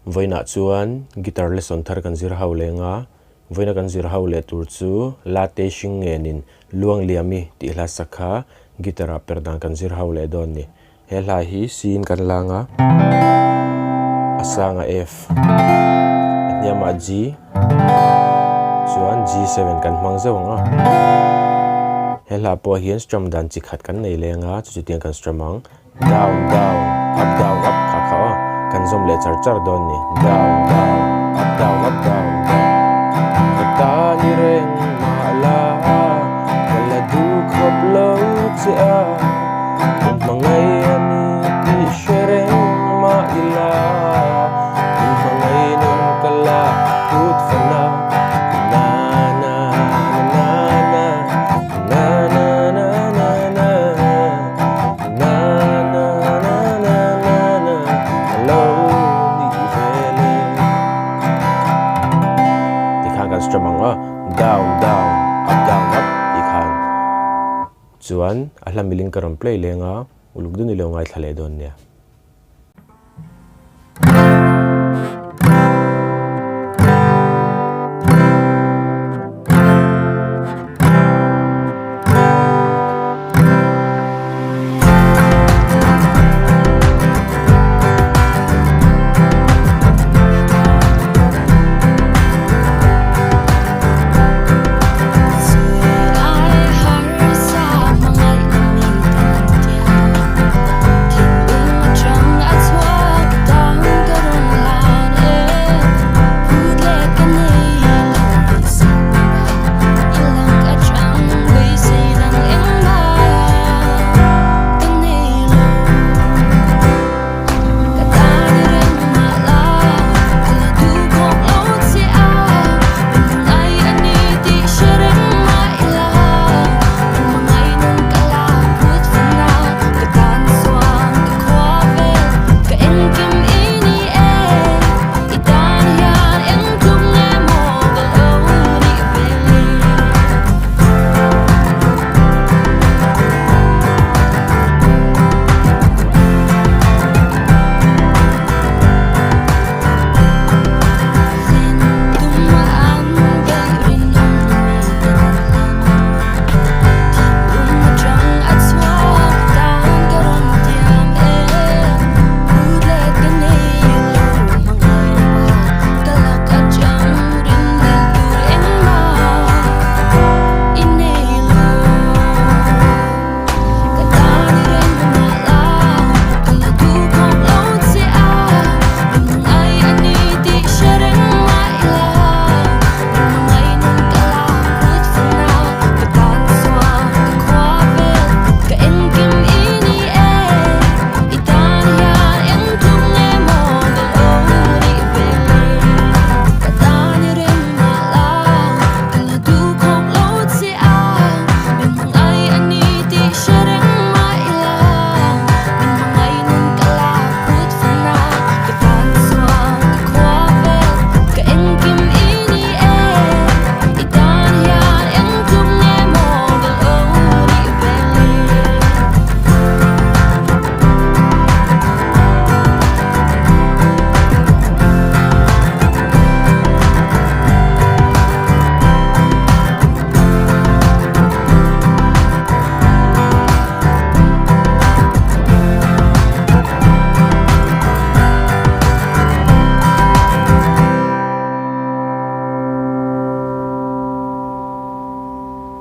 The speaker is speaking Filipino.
voina chuan guitar lesson thar kan zir ho lenga voina kan zir ho le tur chu late hring ngenin luang liami ti hla sakha gitara perdan kan zir ho le don ni he hla hi sin kan langa asanga F atniama G chuan G7 kan hmang zawanga he hla po hian strum dan chi khat kan nei lenga chu tiang kan strumang down down up kha kha kan zom le char char don ni down down up down ta ni reng ma la kala du khop lo chi a mangai ani ti shereng ma ila mangai non kala tut fana na na na na na na na na na na na na na hello ni vele ti khan kan strumang a down down up ti khan chuan a hla miling karam play lenga uluk du ni lo ngai thale don nia